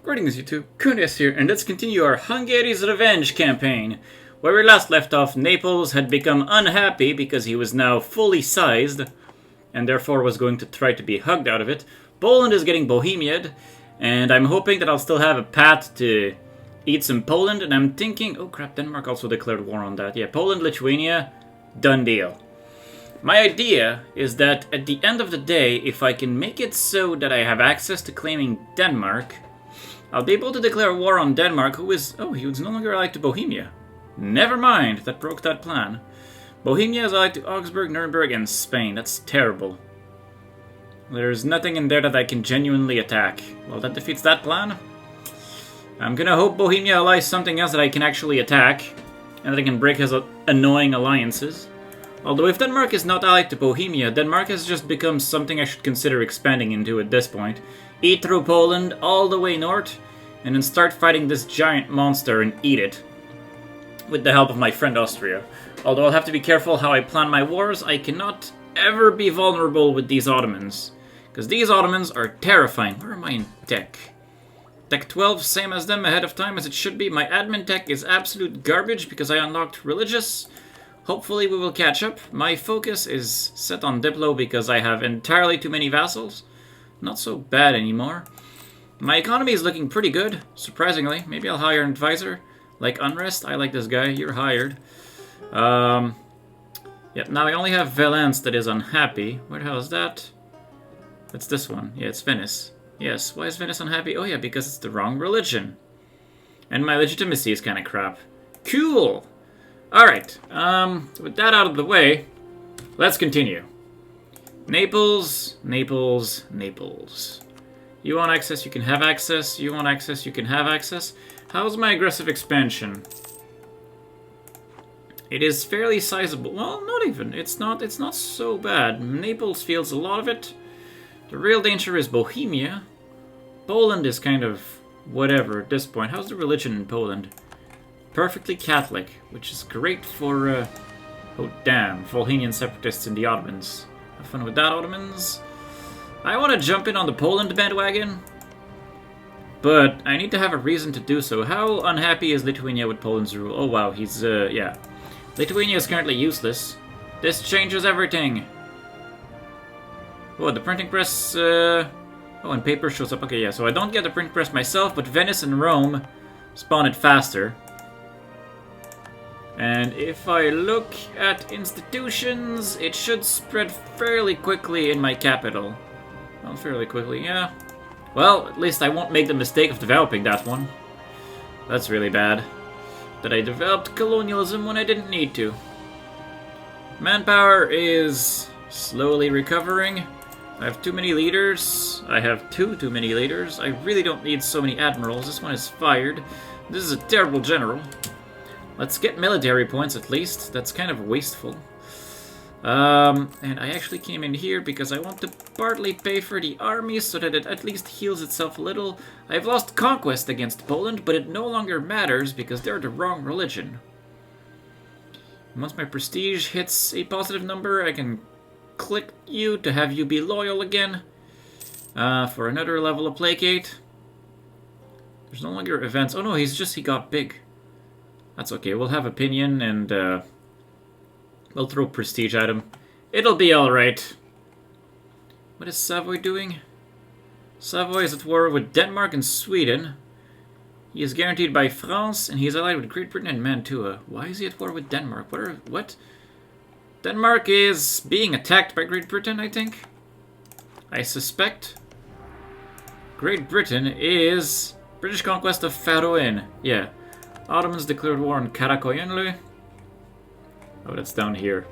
Greetings YouTube, Khundes here, and let's continue our Hungary's Revenge campaign. Where we last left off, Naples had become unhappy because he was now fully sized, and therefore was going to try to be hugged out of it. Poland is getting Bohemia'd, and I'm hoping that I'll still have a path to eat some Poland, and I'm thinking, oh crap, Denmark also declared war on that. Yeah, Poland, Lithuania, done deal. My idea is that at the end of the day, if I can make it so that I have access to claiming Denmark, I'll be able to declare war on Denmark, who is... oh, he was no longer allied to Bohemia. Never mind, that broke that plan. Bohemia is allied to Augsburg, Nuremberg, and Spain. That's terrible. There's nothing in there that I can genuinely attack. Well, that defeats that plan. I'm gonna hope Bohemia allies something else that I can actually attack, and that I can break his annoying alliances. Although if Denmark is not allied to Bohemia, Denmark has just become something I should consider expanding into at this point. Eat through Poland all the way north, and then start fighting this giant monster and eat it. With the help of my friend Austria. Although I'll have to be careful how I plan my wars, I cannot ever be vulnerable with these Ottomans. Because these Ottomans are terrifying. Where am I in tech? Tech 12, same as them, ahead of time as it should be. My admin tech is absolute garbage because I unlocked religious. Hopefully we will catch up. My focus is set on Diplo because I have entirely too many vassals. Not so bad anymore. My economy is looking pretty good, surprisingly. Maybe I'll hire an advisor. Like Unrest, I like this guy, you're hired. Yep, now I only have Valence that is unhappy. Where the hell is that? That's this one. Yeah, it's Venice. Yes, why is Venice unhappy? Oh yeah, because it's the wrong religion. And my legitimacy is kind of crap. Cool! Alright, with that out of the way, let's continue. Naples, Naples, Naples. You want access, you can have access. You want access, you can have access. How's my aggressive expansion? It is fairly sizable. Well, not even. It's not so bad. Naples feels a lot of it. The real danger is Bohemia. Poland is kind of whatever at this point. How's the religion in Poland? Perfectly Catholic, which is great for, oh damn, Volhynian separatists and the Ottomans. Have fun with that, Ottomans. I want to jump in on the Poland bandwagon, but I need to have a reason to do so. How unhappy is Lithuania with Poland's rule? Oh wow, he's, yeah. Lithuania is currently useless. This changes everything. Oh, the printing press, oh, and paper shows up. Okay, yeah, so I don't get the printing press myself, but Venice and Rome spawn it faster. And if I look at institutions, it should spread fairly quickly in my capital. Well, fairly quickly, yeah. Well, at least I won't make the mistake of developing that one. That's really bad. That I developed colonialism when I didn't need to. Manpower is slowly recovering. I have too many leaders. I have too many leaders. I really don't need so many admirals. This one is fired. This is a terrible general. Let's get military points at least. That's kind of wasteful. And I actually came in here because I want to partly pay for the army so that it at least heals itself a little. I've lost conquest against Poland, but it no longer matters because they're the wrong religion. Once my prestige hits a positive number, I can click you to have you be loyal again. For another level of placate. There's no longer events. Oh no, he got big. That's okay, we'll have opinion and we'll throw prestige at him. It'll be alright. What is Savoy doing? Savoy is at war with Denmark and Sweden. He is guaranteed by France and he is allied with Great Britain and Mantua. Why is he at war with Denmark? What? Denmark is being attacked by Great Britain, I think. I suspect. Great Britain is British conquest of Faroe. Yeah. Ottomans declared war on Karakoyunlu. Oh, that's down here.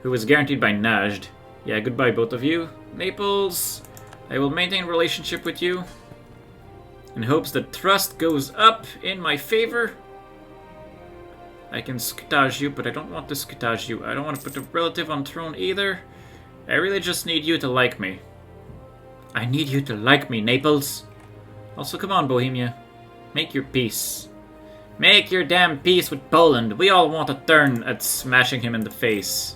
Who was guaranteed by Najd. Yeah, goodbye both of you. Naples, I will maintain relationship with you. In hopes that trust goes up in my favor. I can scutage you, but I don't want to scutage you. I don't want to put a relative on throne either. I really just need you to like me. I need you to like me, Naples. Also, come on, Bohemia. Make your peace. Make your damn peace with Poland. We all want a turn at smashing him in the face.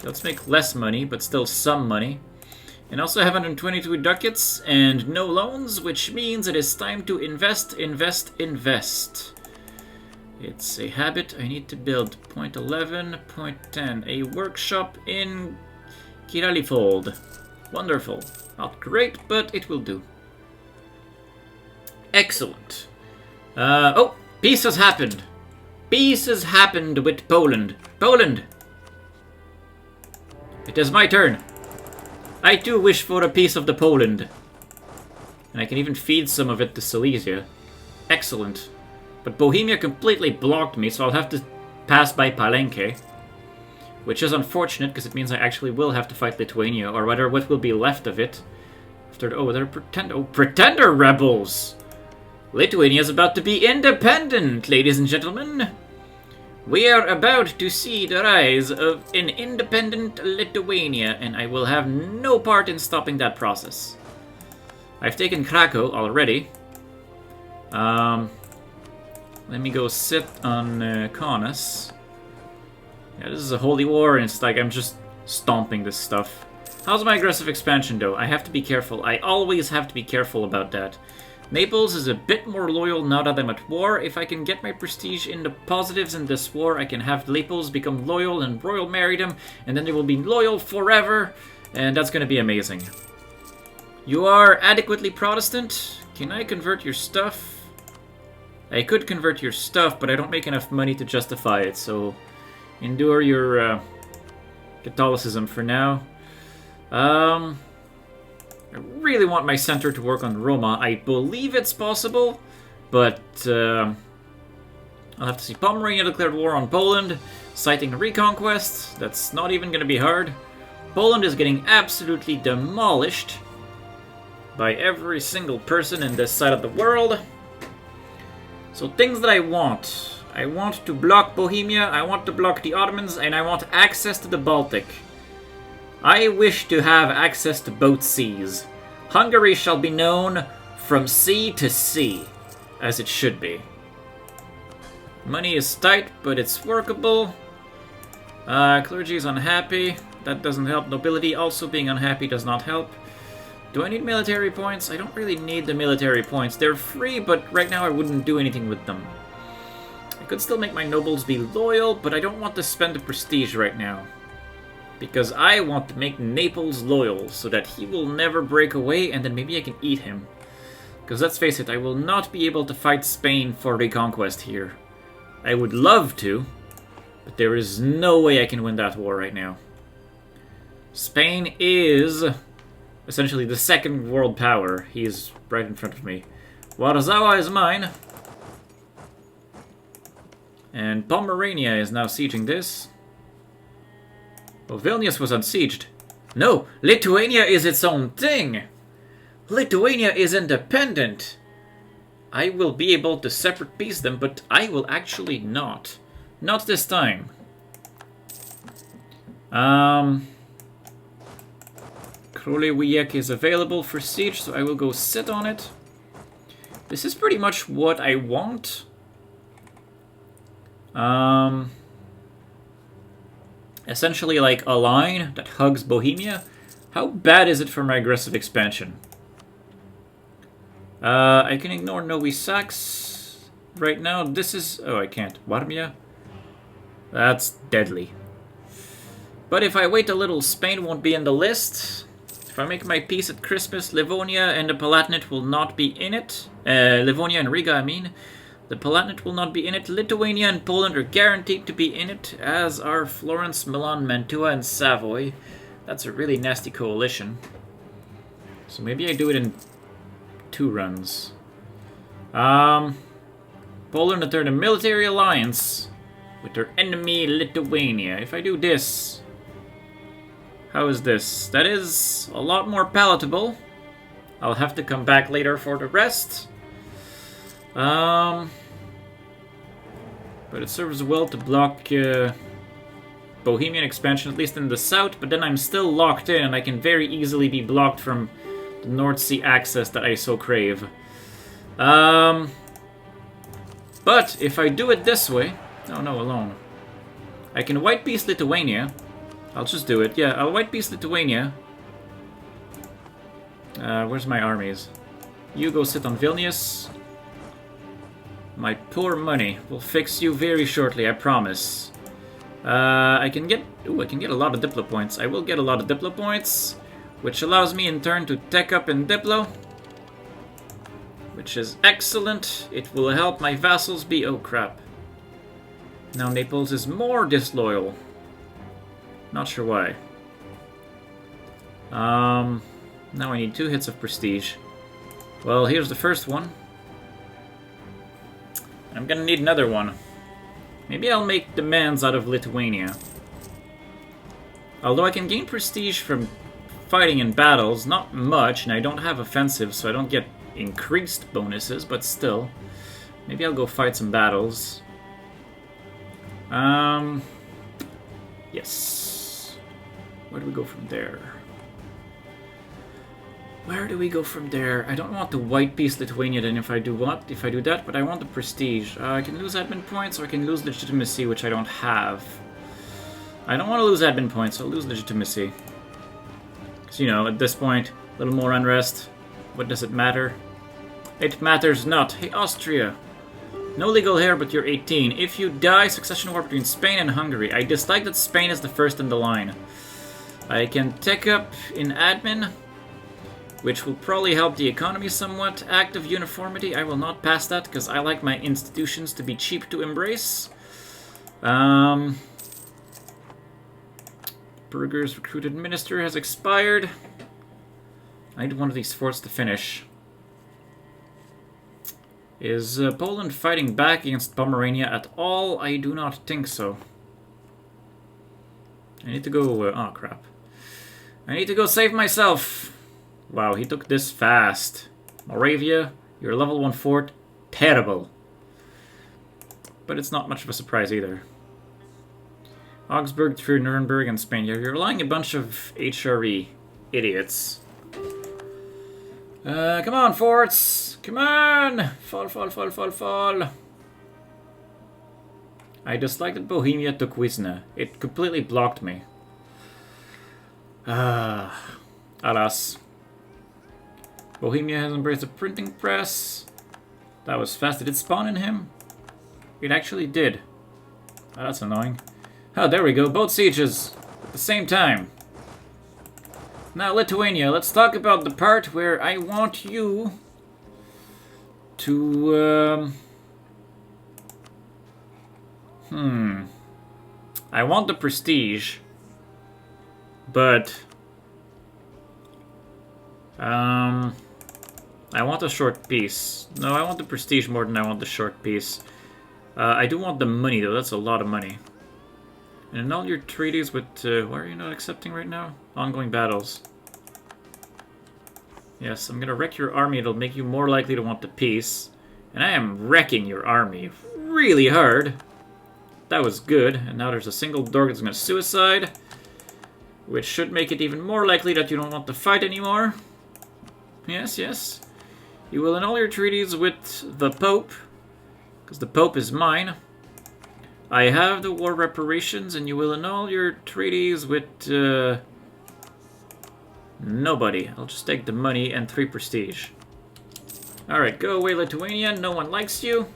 Let's make less money, but still some money. And also have 122 ducats and no loans, which means it is time to invest, invest, invest. It's a habit I need to build. Point 11, point 10. A workshop in Kiralifold. Wonderful. Not great, but it will do. Excellent. Oh, peace has happened. Peace has happened with Poland. Poland! It is my turn. I too wish for a piece of the Poland. And I can even feed some of it to Silesia. Excellent. But Bohemia completely blocked me, so I'll have to pass by Palenque. Which is unfortunate, because it means I actually will have to fight Lithuania, or rather what will be left of it. After, oh, they're pretender rebels! Lithuania is about to be independent, ladies and gentlemen! We are about to see the rise of an independent Lithuania, and I will have no part in stopping that process. I've taken Krakow already. Let me go sit on Kaunas. Yeah, this is a holy war, and it's like I'm just stomping this stuff. How's my aggressive expansion, though? I have to be careful. I always have to be careful about that. Naples is a bit more loyal now that I'm at war. If I can get my prestige in the positives in this war, I can have Naples become loyal and royal marry them, and then they will be loyal forever, and that's going to be amazing. You are adequately Protestant. Can I convert your stuff? I could convert your stuff, but I don't make enough money to justify it, so endure your Catholicism for now. I really want my center to work on Roma. I believe it's possible, but I'll have to see. Pomerania declared war on Poland, citing reconquest. That's not even going to be hard. Poland is getting absolutely demolished by every single person in this side of the world. So things that I want. I want to block Bohemia, I want to block the Ottomans, and I want access to the Baltic. I wish to have access to both seas. Hungary shall be known from sea to sea, as it should be. Money is tight, but it's workable. Clergy is unhappy. That doesn't help. Nobility also being unhappy does not help. Do I need military points? I don't really need the military points. They're free, but right now I wouldn't do anything with them. I could still make my nobles be loyal, but I don't want to spend the prestige right now. Because I want to make Naples loyal, so that he will never break away, and then maybe I can eat him. Because let's face it, I will not be able to fight Spain for reconquest here. I would love to, but there is no way I can win that war right now. Spain is essentially the second world power. He's right in front of me. Warzawa is mine. And Pomerania is now sieging this. Well, Vilnius was unsieged. No, Lithuania is its own thing. Lithuania is independent. I will be able to separate piece them, but I will actually not. Not this time. Krolewijek is available for siege, so I will go sit on it. This is pretty much what I want. Essentially like a line that hugs Bohemia. How bad is it for my aggressive expansion? I can ignore Novi Sax right now. This is... oh, I can't. Warmia? That's deadly. But if I wait a little, Spain won't be in the list. If I make my peace at Christmas, Livonia and the Palatinate will not be in it. Livonia and Riga, I mean. The Palatinate will not be in it. Lithuania and Poland are guaranteed to be in it, as are Florence, Milan, Mantua, and Savoy. That's a really nasty coalition. So maybe I do it in 2 runs. Poland that they're in a military alliance with their enemy Lithuania. If I do this, how is this? That is a lot more palatable. I'll have to come back later for the rest. But it serves well to block Bohemian expansion, at least in the south, but then I'm still locked in, and I can very easily be blocked from the North Sea access that I so crave. But if I do it this way... oh no, alone. I can white piece Lithuania. I'll just do it. Yeah, I'll white piece Lithuania. Where's my armies? You go sit on Vilnius. My poor money will fix you very shortly, I promise. I can get a lot of Diplo points. I will get a lot of Diplo points, which allows me in turn to tech up in Diplo, which is excellent. It will help my vassals be... oh crap. Now Naples is more disloyal. Not sure why. Now I need 2 hits of prestige. Well, here's the first one. I'm gonna need another one. Maybe I'll make demands out of Lithuania. Although I can gain prestige from fighting in battles, not much, and I don't have offensive, so I don't get increased bonuses, but still. Maybe I'll go fight some battles. Yes. Where do we go from there? Where do we go from there? I don't want the white piece Lithuania then if I do that, but I want the prestige. I can lose admin points or I can lose legitimacy, which I don't have. I don't want to lose admin points, so I'll lose legitimacy. Because, you know, at this point, a little more unrest. What does it matter? It matters not. Hey, Austria. No legal heir, but you're 18. If you die, succession war between Spain and Hungary. I dislike that Spain is the first in the line. I can tech up in admin, which will probably help the economy somewhat. Act of uniformity, I will not pass that, because I like my institutions to be cheap to embrace. Burger's recruited minister has expired. I need one of these forts to finish. Is Poland fighting back against Pomerania at all? I do not think so. I need to go... oh, crap. I need to go save myself. Wow, he took this fast. Moravia, you're level 1 fort. Terrible. But it's not much of a surprise either. Augsburg through Nuremberg and Spain. You're relying a bunch of HRE idiots. Come on, forts! Come on! Fall, fall, fall, fall, fall. I dislike that Bohemia took Wisna. It completely blocked me. Alas. Bohemia has embraced a printing press. That was fast. Did it spawn in him? It actually did. Oh, that's annoying. Oh, there we go. Both sieges at the same time. Now, Lithuania, let's talk about the part where I want you to... I want the prestige, but... I want a short peace. No, I want the prestige more than I want the short peace. I do want the money, though. That's a lot of money. And in all your treaties with... why are you not accepting right now? Ongoing battles. Yes, I'm gonna wreck your army. It'll make you more likely to want the peace. And I am wrecking your army really hard. That was good. And now there's a single dork that's gonna suicide, which should make it even more likely that you don't want to fight anymore. Yes, yes. You will annul your treaties with the Pope, because the Pope is mine. I have the war reparations, and you will annul your treaties with nobody. I'll just take the money and 3 prestige. Alright, go away, Lithuania. No one likes you.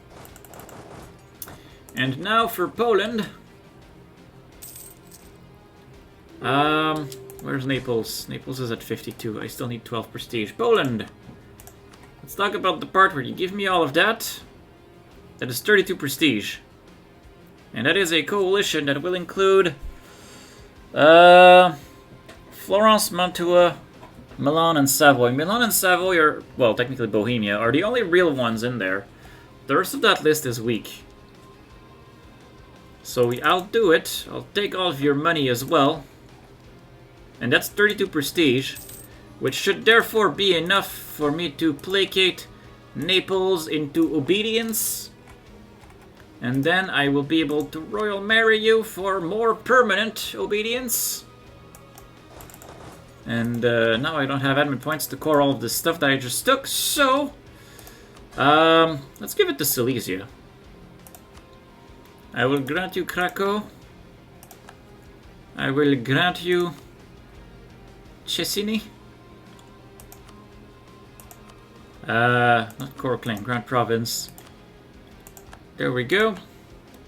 And now for Poland. Where's Naples? Naples is at 52. I still need 12 prestige. Poland! Let's talk about the part where you give me all of that. That is 32 prestige. And that is a coalition that will include Florence, Mantua, Milan, and Savoy. Milan and Savoy are, well, technically Bohemia, are the only real ones in there. The rest of that list is weak. So I'll do it. I'll take all of your money as well. And that's 32 prestige, which should therefore be enough for me to placate Naples into obedience. And then I will be able to royal marry you for more permanent obedience. And now I don't have admin points to core all of this stuff that I just took, so... let's give it to Silesia. I will grant you Krakow. I will grant you Cesini. Not core claim, Grand Province. There we go.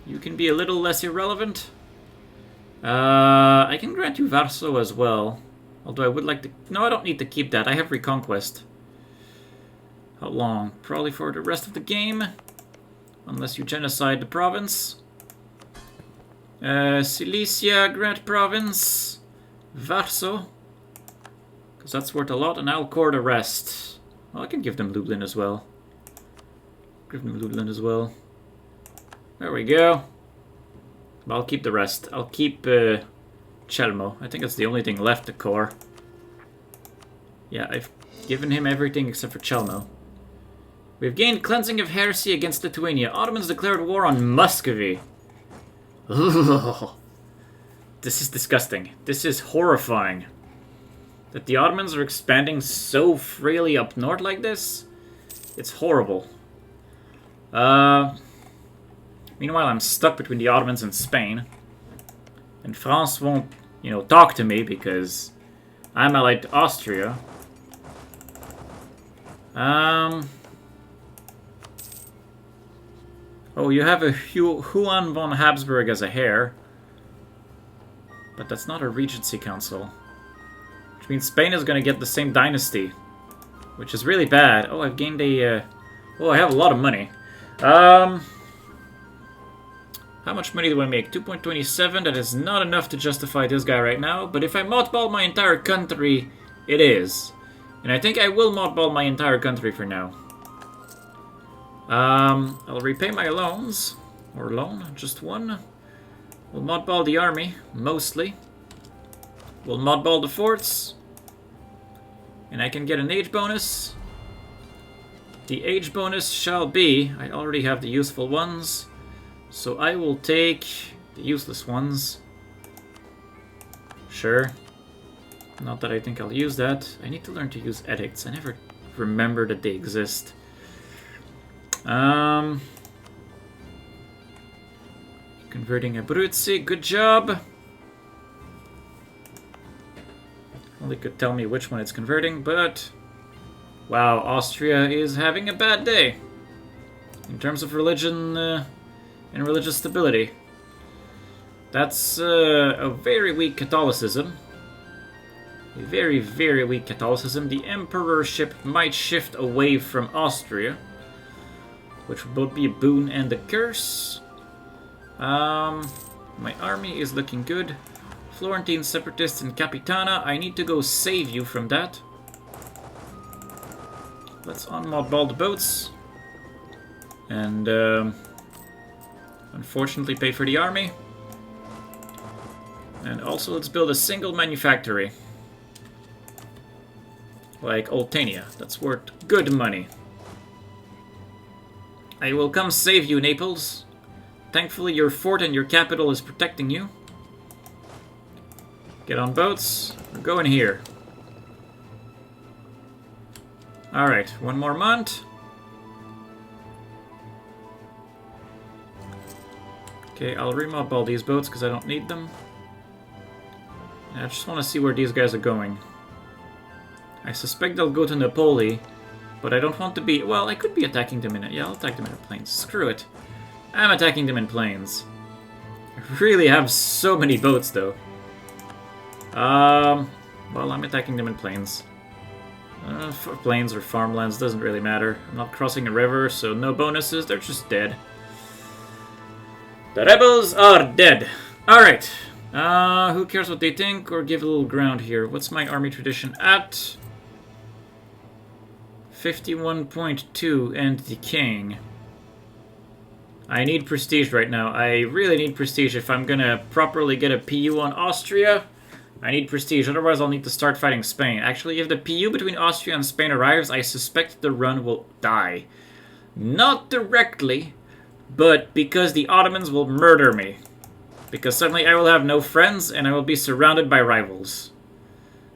You can be a little less irrelevant. I can grant you Varso as well. Although I would like to... No, I don't need to keep that. I have Reconquest. How long? Probably for the rest of the game. Unless you genocide the province. Silesia, Grant Province. Varso. Because that's worth a lot, and I'll core the rest. Well, I can give them Lublin as well. Give them Lublin as well. There we go. I'll keep the rest. I'll keep Chelmo. I think that's the only thing left to core. Yeah, I've given him everything except for Chelmo. We've gained Cleansing of Heresy against Lithuania. Ottomans declared war on Muscovy. Ugh. This is disgusting. This is horrifying. That the Ottomans are expanding so freely up north like this? It's horrible. Meanwhile, I'm stuck between the Ottomans and Spain. And France won't, you know, talk to me because I'm allied to Austria. Oh, you have a Juan von Habsburg as a heir. But that's not a regency council. Which means Spain is going to get the same dynasty. Which is really bad. Oh, I've gained a... Oh, I have a lot of money. How much money do I make? 2.27. That is not enough to justify this guy right now. But if I mothball my entire country, it is. And I think I will mothball my entire country for now. I'll repay my loans. Or loan, just one. We'll mothball the army, mostly. We'll mothball the forts. And I can get an age bonus. The age bonus shall be... I already have the useful ones. So I will take the useless ones. Sure. Not that I think I'll use that. I need to learn to use edicts. I never remember that they exist. Converting Abruzzi. Good job. Only could tell me which one it's converting, but... Wow, Austria is having a bad day. In terms of religion... and religious stability. That's a very weak Catholicism. A very, very weak Catholicism. The emperorship might shift away from Austria, which would both be a boon and a curse. My army is looking good. Florentine separatists in Capitana. I need to go save you from that. Let's unmothball the boats. And unfortunately pay for the army. And also let's build a single manufactory. Like Oltenia. That's worth good money. I will come save you, Naples. Thankfully your fort and your capital is protecting you. Get on boats. We're going here. Alright, one more month. Okay, I'll remob all these boats because I don't need them. And I just want to see where these guys are going. I suspect they'll go to Napoli, but I don't want to be... Well, I could be attacking them in it. Yeah, I'll attack them in the plains. Screw it. I'm attacking them in plains. I really have so many boats, though. Well, I'm attacking them in plains. Plains or farmlands, doesn't really matter. I'm not crossing a river, so no bonuses. They're just dead. The rebels are dead. Alright. Who cares what they think? Or give a little ground here. What's my army tradition at? 51.2 and decaying. I need prestige right now. I really need prestige if I'm gonna properly get a PU on Austria. I need prestige, otherwise I'll need to start fighting Spain. Actually, if the PU between Austria and Spain arrives, I suspect the run will die. Not directly, but because the Ottomans will murder me. Because suddenly I will have no friends, and I will be surrounded by rivals.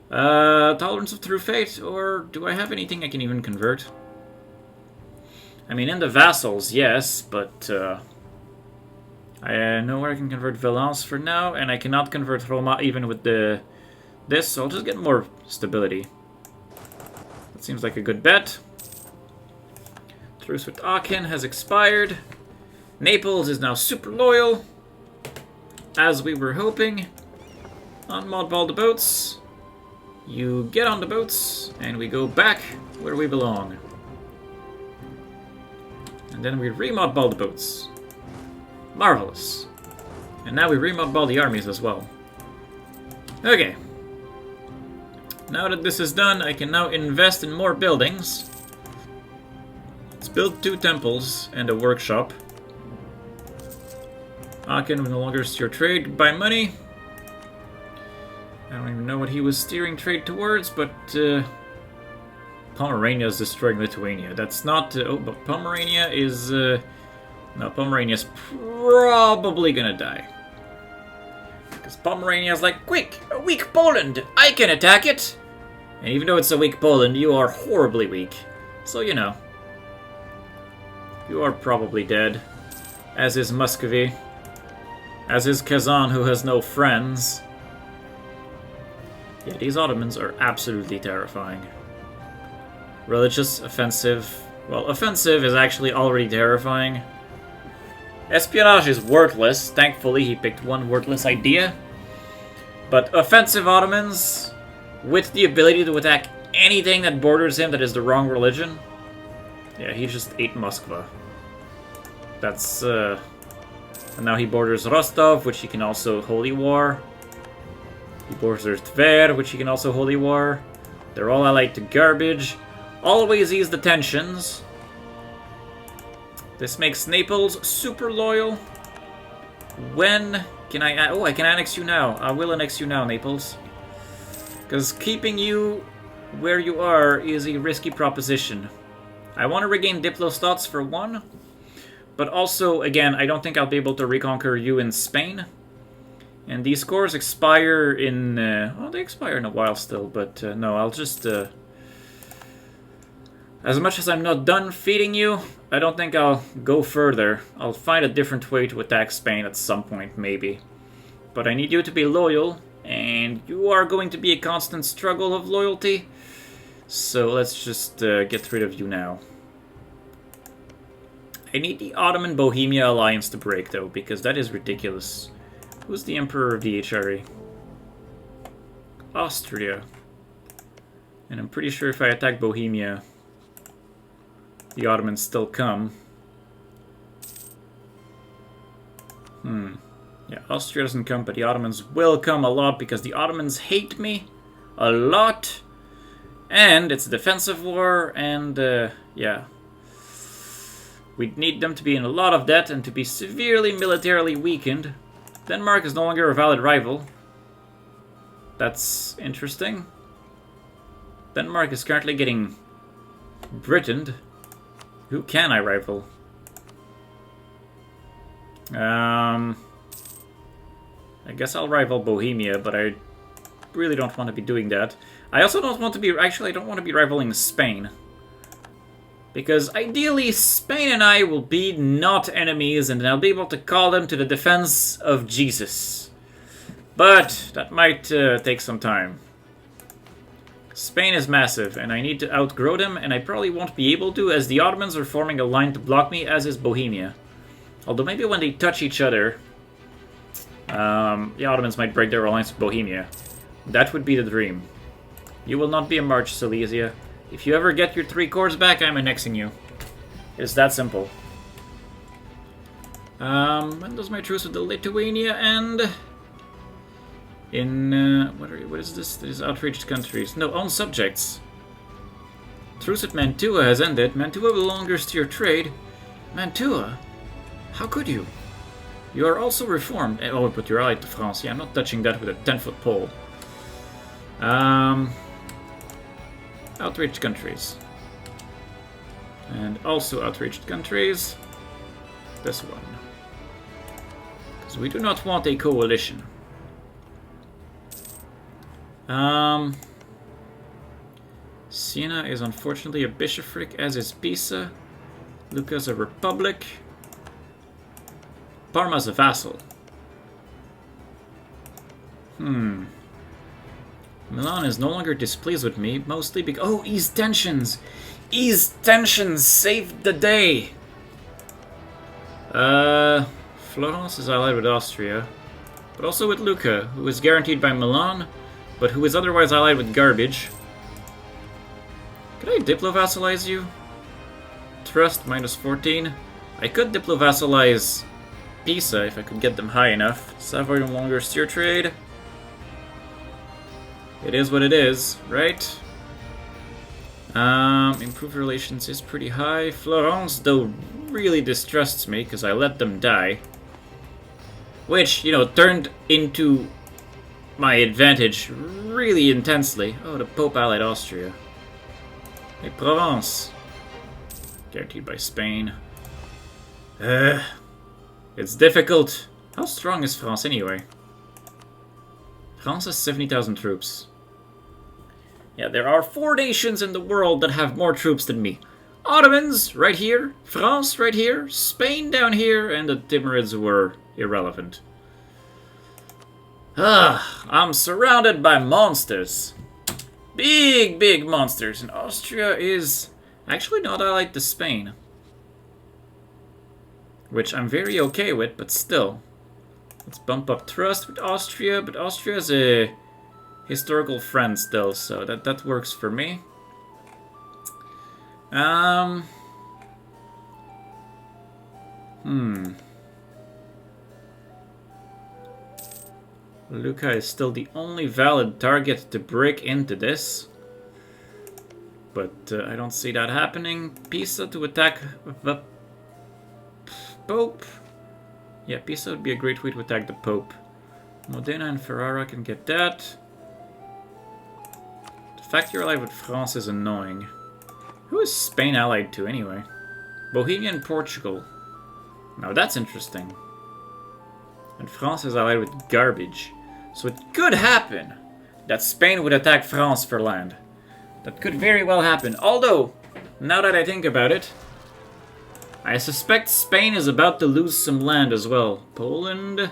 Tolerance of True Fate, or do I have anything I can even convert? I mean, in the vassals, yes, but I know where I can convert Valence for now, and I cannot convert Roma even with this, so I'll just get more stability. That seems like a good bet. Truce with Aachen has expired. Naples is now super loyal, as we were hoping. Unmodball the boats. You get on the boats, and we go back where we belong. And then we remodball the boats. Marvelous. And now we remodball the armies as well. Okay. Now that this is done, I can now invest in more buildings. Let's build 2 temples and a workshop. Aachen will no longer steer trade by money. I don't even know what he was steering trade towards, but Pomerania is destroying Lithuania. That's not... oh, but Pomerania is... no, Pomerania's probably gonna die. Because Pomerania's like, quick! A weak Poland! I can attack it! And even though it's a weak Poland, you are horribly weak. So, you know. You are probably dead. As is Muscovy. As is Kazan, who has no friends. Yeah, these Ottomans are absolutely terrifying. Religious, offensive. Well, offensive is actually already terrifying. Espionage is worthless. Thankfully, he picked one worthless idea. But offensive Ottomans, with the ability to attack anything that borders him that is the wrong religion. Yeah, he just ate Moskva. That's, and now he borders Rostov, which he can also holy war. He borders Tver, which he can also holy war. They're all allied to garbage. Always ease the tensions. This makes Naples super loyal. When can I... oh, I can annex you now. I will annex you now, Naples. Because keeping you where you are is a risky proposition. I want to regain Diplostats for 1. But also, again, I don't think I'll be able to reconquer you in Spain. And these scores expire in... well, they expire in a while still, but no, I'll just... as much as I'm not done feeding you, I don't think I'll go further. I'll find a different way to attack Spain at some point, maybe. But I need you to be loyal, and you are going to be a constant struggle of loyalty. So let's just get rid of you now. I need the Ottoman-Bohemia alliance to break, though, because that is ridiculous. Who's the Emperor of the HRE? Austria. And I'm pretty sure if I attack Bohemia, the Ottomans still come. Yeah, Austria doesn't come, but the Ottomans will come a lot because the Ottomans hate me a lot. And it's a defensive war, and yeah. We'd need them to be in a lot of debt and to be severely militarily weakened. Denmark is no longer a valid rival. That's interesting. Denmark is currently getting Britained. Who can I rival? I guess I'll rival Bohemia, but I really don't want to be doing that. I also don't want to be... actually, I don't want to be rivaling Spain. Because ideally, Spain and I will be not enemies, and I'll be able to call them to the defense of Jesus. But that might take some time. Spain is massive, and I need to outgrow them, and I probably won't be able to, as the Ottomans are forming a line to block me, as is Bohemia. Although maybe when they touch each other, the Ottomans might break their alliance with Bohemia. That would be the dream. You will not be a March, Silesia. If you ever get your 3 cores back, I'm annexing you. It's that simple. When does my truce with the Lithuania end? In, what is this? This is outraged countries. No, own subjects. Truce at Mantua has ended. Mantua will no longer steer trade. Mantua? How could you? You are also reformed. Oh, but you're allied to France. Yeah, I'm not touching that with a 10-foot pole. Outraged countries. And also outraged countries. This one. Because we do not want a coalition. Siena is unfortunately a bishopric, as is Pisa. Lucca's a republic. Parma's a vassal. Milan is no longer displeased with me, mostly because... oh, ease tensions! Ease tensions, save the day! Florence is allied with Austria, but also with Lucca, who is guaranteed by Milan, but who is otherwise allied with garbage. Could I diplo-vassalize you? Trust, minus 14. I could diplo-vassalize Pisa if I could get them high enough. Savoy no longer steer trade. It is what it is, right? Improved relations is pretty high. Florence, though, really distrusts me because I let them die. Which, you know, turned into my advantage really intensely. Oh, the Pope allied Austria. Hey, Provence. Guaranteed by Spain. It's difficult. How strong is France anyway? France has 70,000 troops. Yeah, there are 4 nations in the world that have more troops than me. Ottomans, right here. France, right here. Spain down here. And the Timurids were irrelevant. I'm surrounded by monsters. Big, big monsters. And Austria is actually not allied to Spain. Which I'm very okay with, but still. Let's bump up trust with Austria, but Austria is a historical friend still, so that works for me. Lucca is still the only valid target to break into this. But I don't see that happening. Pisa to attack the Pope. Yeah, Pisa would be a great way to attack the Pope. Modena and Ferrara can get that. The fact you're allied with France is annoying. Who is Spain allied to anyway? Bohemia and Portugal. Now that's interesting. And France is allied with garbage. So it could happen that Spain would attack France for land. That could very well happen. Although, now that I think about it, I suspect Spain is about to lose some land as well. Poland,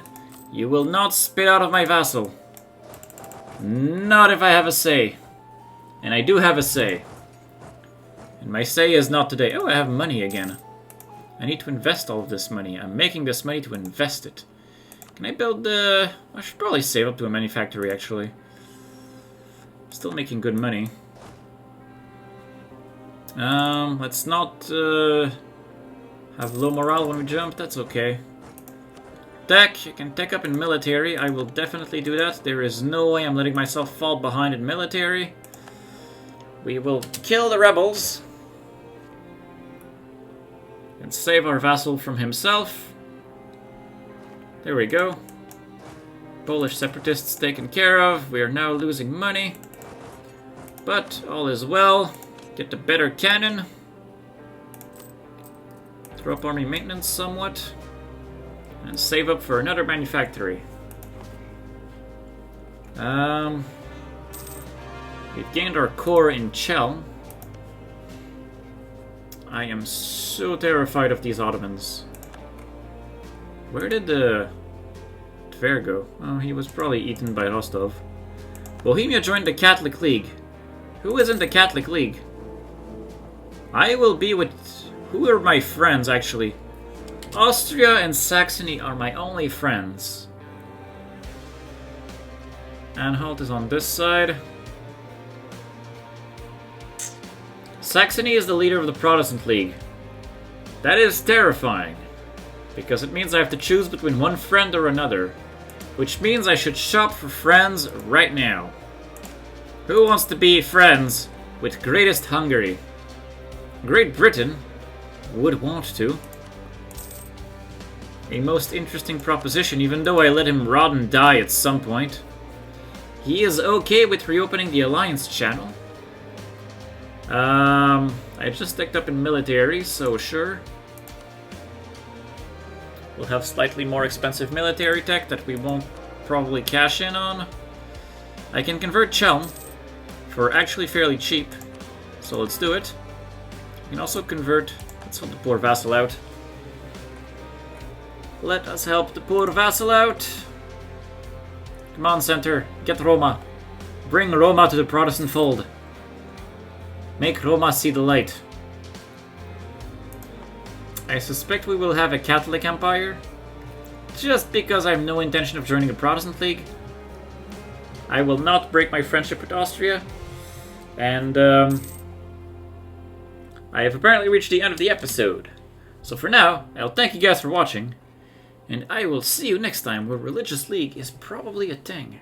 you will not spit out of my vassal. Not if I have a say. And I do have a say. And my say is not today. Oh, I have money again. I need to invest all of this money. I'm making this money to invest it. Can I build the... I should probably save up to a manufactory, actually. Still making good money. Let's not have low morale when we jump. That's okay. Tech. You can tech up in military. I will definitely do that. There is no way I'm letting myself fall behind in military. We will kill the rebels. And save our vassal from himself. There we go. Polish separatists taken care of. We are now losing money. But all is well. Get a better cannon. Throw up army maintenance somewhat. And save up for another manufactory. We've gained our core in Chell. I am so terrified of these Ottomans. Where did the Tver go? Oh, he was probably eaten by Rostov. Bohemia joined the Catholic League. Who is in the Catholic League? I will be with... Who are my friends, actually? Austria and Saxony are my only friends. Anhalt is on this side. Saxony is the leader of the Protestant League. That is terrifying. Because it means I have to choose between one friend or another. Which means I should shop for friends right now. Who wants to be friends with Greatest Hungary? Great Britain would want to. A most interesting proposition, even though I let him rot and die at some point. He is okay with reopening the Alliance channel. I just stacked up in military, so sure. We'll have slightly more expensive military tech that we won't probably cash in on. I can convert Chelm for actually fairly cheap, so let's do it. We can also convert... Let's help the poor vassal out. Let us help the poor vassal out. Come on, Center. Get Roma. Bring Roma to the Protestant fold. Make Roma see the light. I suspect we will have a Catholic Empire, just because I have no intention of joining a Protestant League. I will not break my friendship with Austria, and I have apparently reached the end of the episode. So for now, I'll thank you guys for watching, and I will see you next time where Religious League is probably a thing.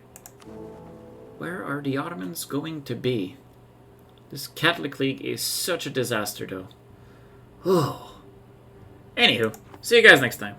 Where are the Ottomans going to be? This Catholic League is such a disaster, though. Oh. Anywho, see you guys next time.